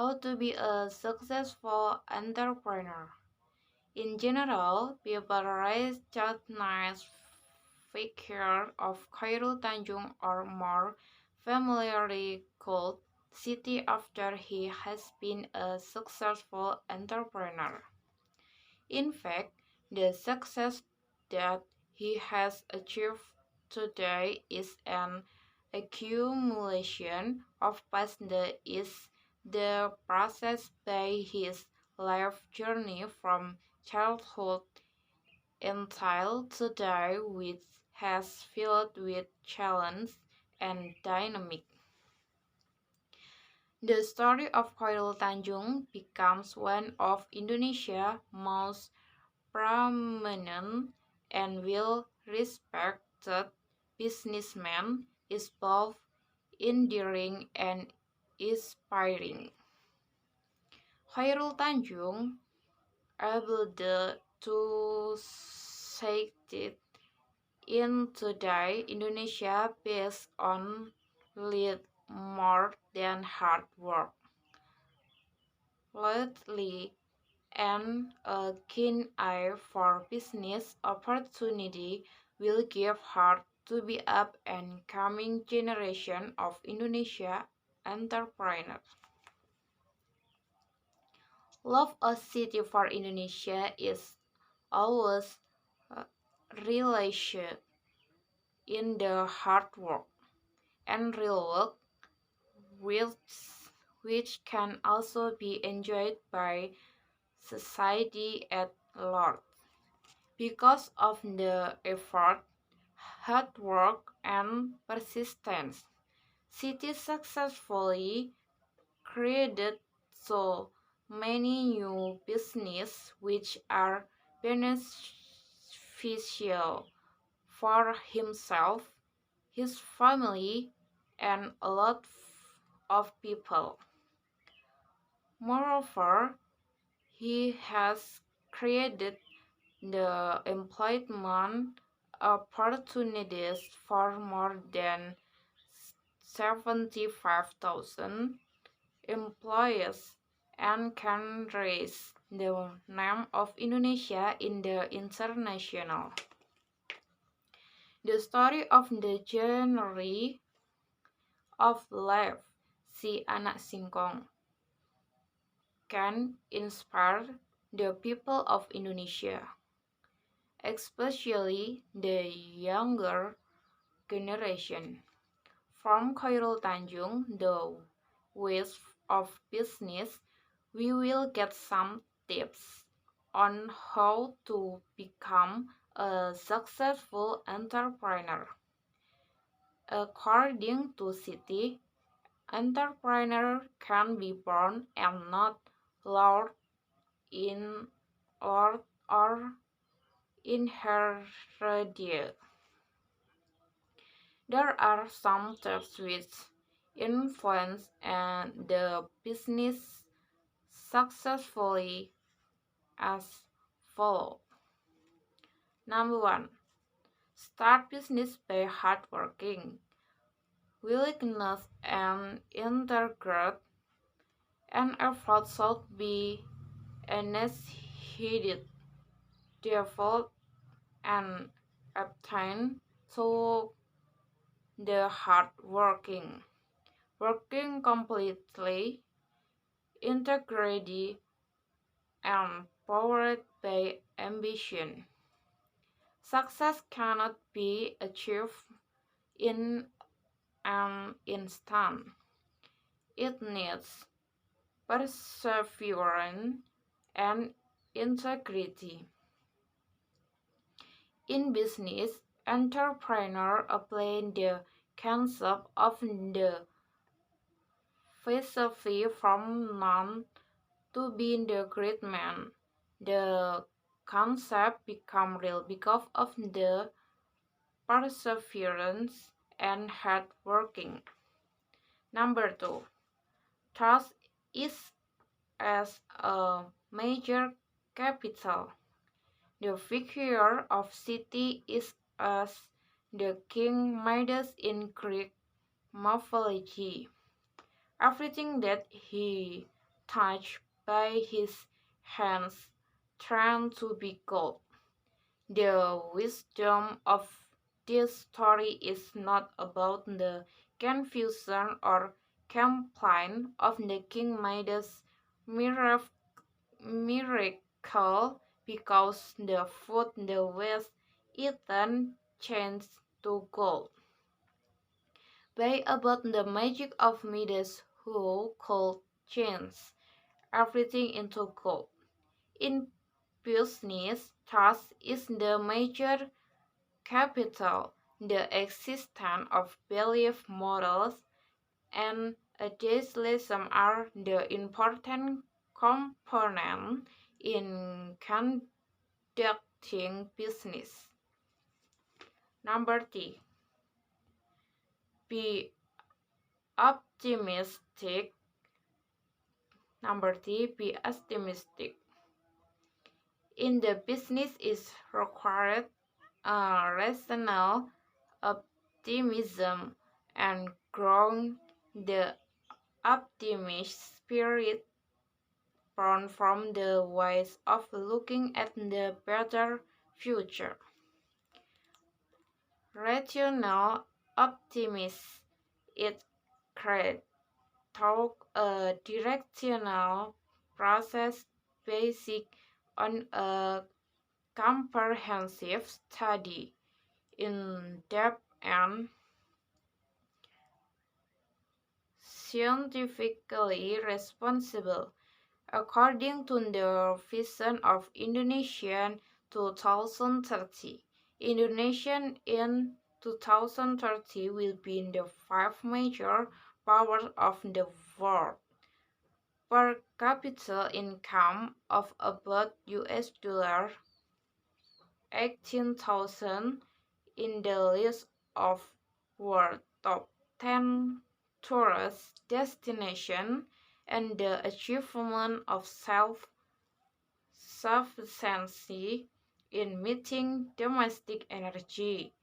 How to be a successful entrepreneur. In general, people recognize figure of Khairul Tanjung or more familiarly called City after he has been a successful entrepreneur. In fact, the success that he has achieved today is an accumulation of past that is the process by his life journey from childhood until today, which has filled with challenge and dynamic. The story of Khairul Tanjung becomes one of Indonesia's most prominent and well-respected businessmen, is both endearing and inspiring. Khairul Tanjung able to succeed in today Indonesia based on lead more than hard work. Lately, and a keen eye for business opportunity will give heart to the up and coming generation of Indonesia entrepreneurs. Love a city for Indonesia is always uh, realized in the hard work and real work, which, which can also be enjoyed by society at large. Because of the effort, hard work, and persistence, cities successfully created so many new businesses which are beneficial for himself, his family, and a lot of people. Moreover, he has created the employment opportunities for more than 75,000 employees and can raise the name of Indonesia in the international. The story of the journey of life, si anak singkong, can inspire the people of Indonesia, especially the younger generation. From Khairul Tanjung, the Ways of Business, we will get some tips on how to become a successful entrepreneur. According to City, entrepreneur can be born and not lured in or inherited. There are some tips which influence and the business successfully as follow. Number one, start business by hard working. Willingness and integrate and effort should be initiated, developed, and obtained through the hard working. Working completely, integrity, and powered by ambition. Success cannot be achieved in an instant. It needs perseverance and integrity. In business, entrepreneurs apply the concept of the philosophy from none to being the great man. The concept become real because of the perseverance and hard working. Number two, trust is as a major capital. The figure of city is as the king Midas in Greek mythology. Everything that he touched by his hands turned to be gold. The wisdom of this story is not about the confusion or complaint of the King Midas' miracle because the food the West eaten changed to gold, but about the magic of Midas who could change everything into gold. In business, trust is the major capital. The existence of belief models and idealism are the important component in conducting business. Number three, be optimistic. Number three, be optimistic. In the business is required rational optimism and growing the optimist spirit born from the ways of looking at the better future. Rational optimism is creates through a directional process based on a comprehensive study in depth and scientifically responsible. According to the vision of Indonesia 2030, Indonesia in 2030 will be the five major powers of the world. Per capita income of about US dollar 18,000 in the list of world top 10 tourist destinations and the achievement of self-sufficiency in meeting domestic energy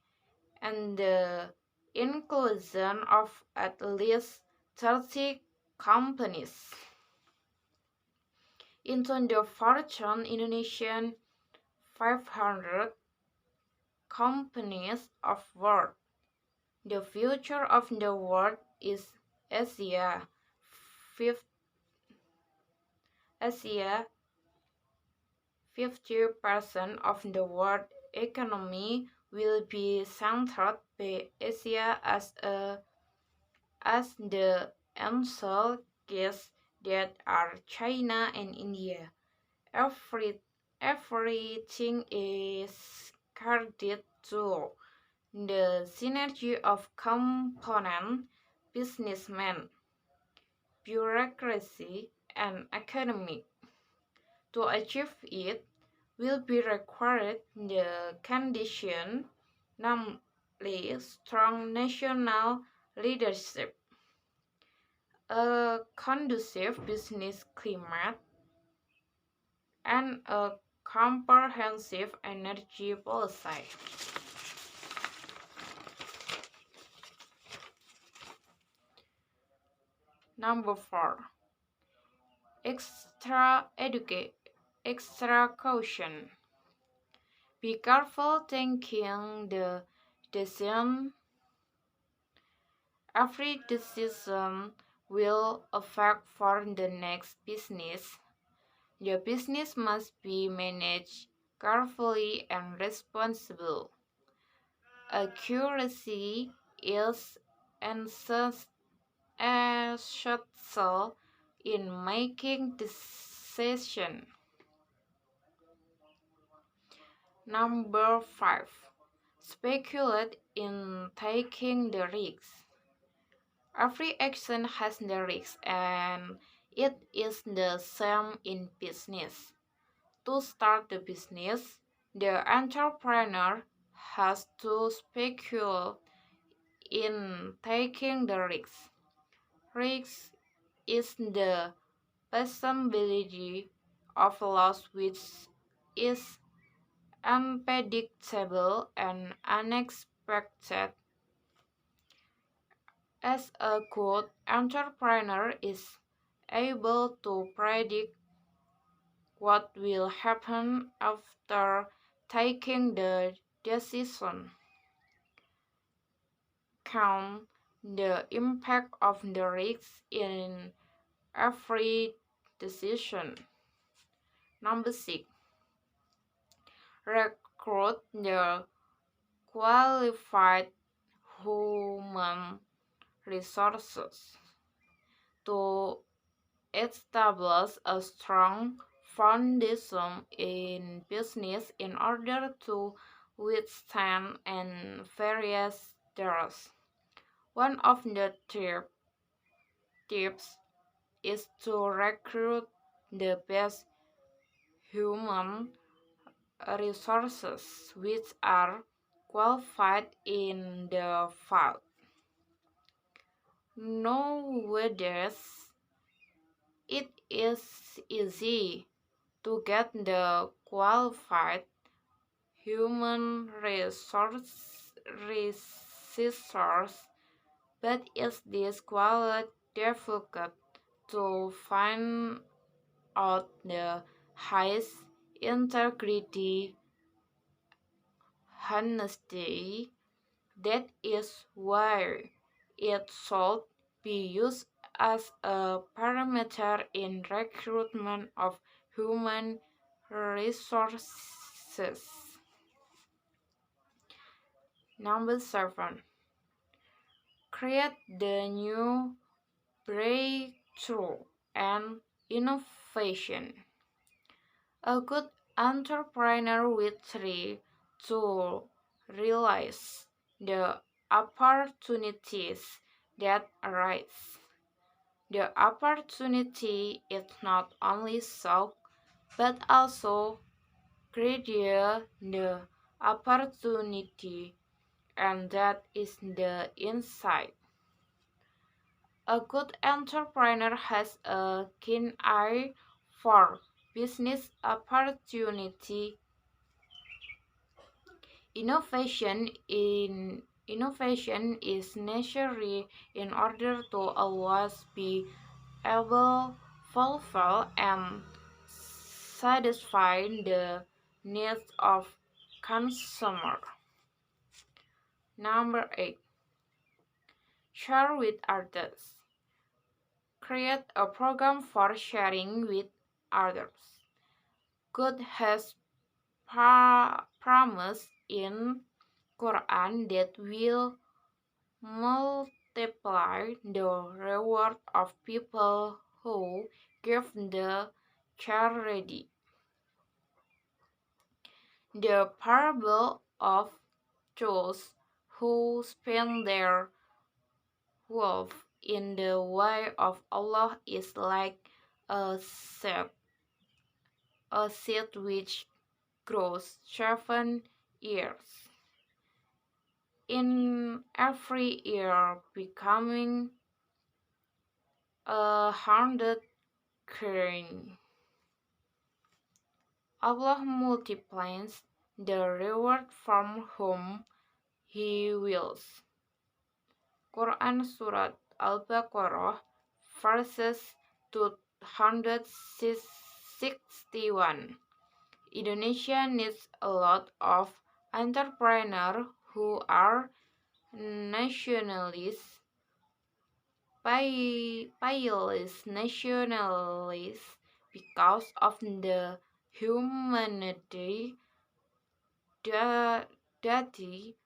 and the inclusion of at least 30 companies into the Fortune Indonesian 500 companies of world. The future of the world is Asia. Asia 50% of the world economy will be centered by Asia as the answer guess that are China and India. Everything is carded to the synergy of component businessmen, bureaucracy, and academic. To achieve it will be required the condition, namely strong national leadership, a conducive business climate, and a comprehensive energy policy. Number 4. Extra caution. Be careful thinking the decision. Every decision will affect for the next business. The business must be managed carefully and responsibly. Accuracy is essential in making decisions. Number 5. Speculate in taking the risks. Every action has the risk, and it is the same in business. To start the business, the entrepreneur has to speculate in taking the risk. Risk is the possibility of loss which is unpredictable and unexpected. As a good entrepreneur is able to predict what will happen after taking the decision. Count the impact of the risks in every decision. Number 6. Recruit the qualified human resources to establish a strong foundation in business in order to withstand and various errors. One of the tips is to recruit the best human resources which are qualified in the field. Nowadays, it is easy to get the qualified human resource, but is this quality difficult to find out the highest integrity, honesty? That is why it should be used as a parameter in recruitment of human resources. Number 7. Create the new breakthrough and innovation. A good entrepreneur will try to realize the opportunities that arise. The opportunity is not only solve but also create the opportunity, and that is the insight. A good entrepreneur has a keen eye for business opportunity. Innovation is necessary in order to always be able fulfill and satisfy the needs of consumer. Number 8. Share with others. Create a program for sharing with others. God has promised in Quran that will multiply the reward of people who give the charity. The parable of those who spend their wealth in the way of Allah is like a seed which grows 7 years in every year, becoming 100 grain. Allah multiplies the reward from whom He wills. Quran Surat Al-Baqarah verses 261. Indonesia needs a lot of entrepreneurs who are nationalists, nationalists because of the humanity daddy,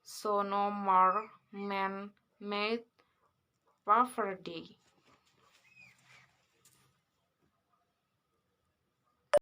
so no more man-made poverty.